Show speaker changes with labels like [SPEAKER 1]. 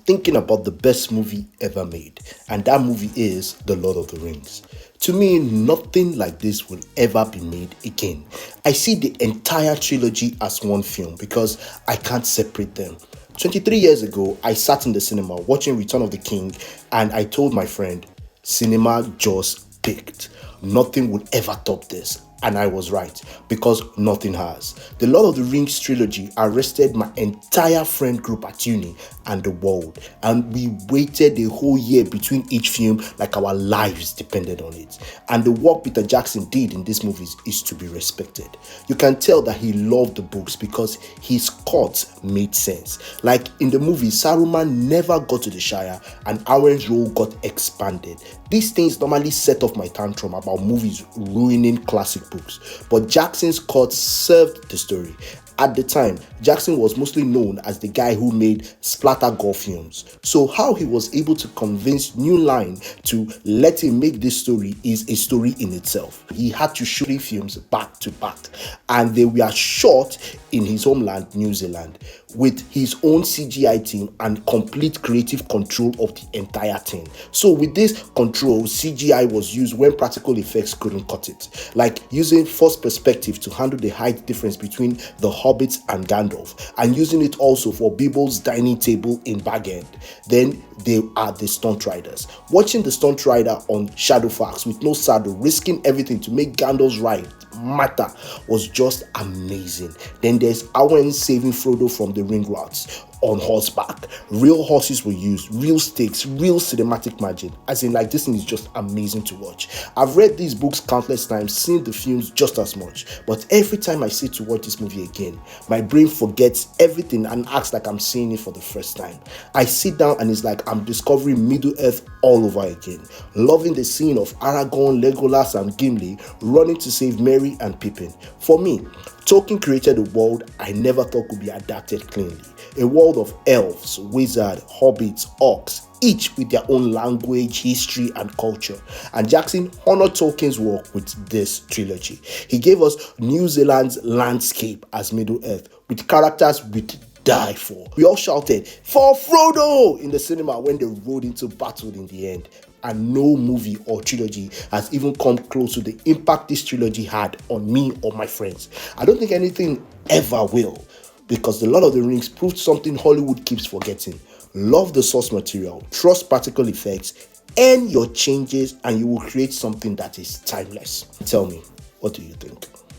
[SPEAKER 1] thinking about the best movie ever made, and that movie is The Lord of the Rings. To me, nothing like this will ever be made again. I see the entire trilogy as one film because I can't separate them. 23 years ago, I sat in the cinema watching Return of the King, and I told my friend, cinema just picked. Nothing would ever top this. And I was right, because nothing has. The Lord of the Rings trilogy arrested my entire friend group at uni and the world, and we waited a whole year between each film like our lives depended on it. And the work Peter Jackson did in these movies is to be respected. You can tell that he loved the books because his cuts made sense. Like in the movie, Saruman never got to the Shire and Arwen's role got expanded. These things normally set off my tantrum about movies ruining classic books, but Jackson's cut served the story. At the time, Jackson was mostly known as the guy who made splatter gore films. So how he was able to convince New Line to let him make this story is a story in itself. He had to shoot films back to back, and they were shot in his homeland, New Zealand, with his own CGI team and complete creative control of the entire thing. So with this control, CGI was used when practical effects couldn't cut it, like using first perspective to handle the height difference between the Hobbit and Gandalf, and using it also for Bilbo's dining table in Bag End. Then they are the stunt riders. Watching the stunt rider on Shadowfax with no saddle, risking everything to make Gandalf's ride matter was just amazing. Then there's Arwen saving Frodo from the ring rats on horseback. Real horses were used, real stakes, real cinematic margin. As in, like, this thing is just amazing to watch. I've read these books countless times, seen the films just as much, but every time I sit to watch this movie again, my brain forgets everything and acts like I'm seeing it for the first time. I sit down and it's like I'm discovering Middle Earth all over again, loving the scene of Aragorn, Legolas and Gimli running to save Merry and Pippin. For me, Tolkien created a world I never thought could be adapted cleanly. A world of elves, wizards, hobbits, orcs, each with their own language, history, and culture. And Jackson honored Tolkien's work with this trilogy. He gave us New Zealand's landscape as Middle Earth, with characters we'd die for. We all shouted, "For Frodo!" in the cinema when they rode into battle in the end. And no movie or trilogy has even come close to the impact this trilogy had on me or my friends. I don't think anything ever will, because The Lord of the Rings proved something Hollywood keeps forgetting. Love the source material, trust practical effects, earn your changes, and you will create something that is timeless. Tell me, what do you think?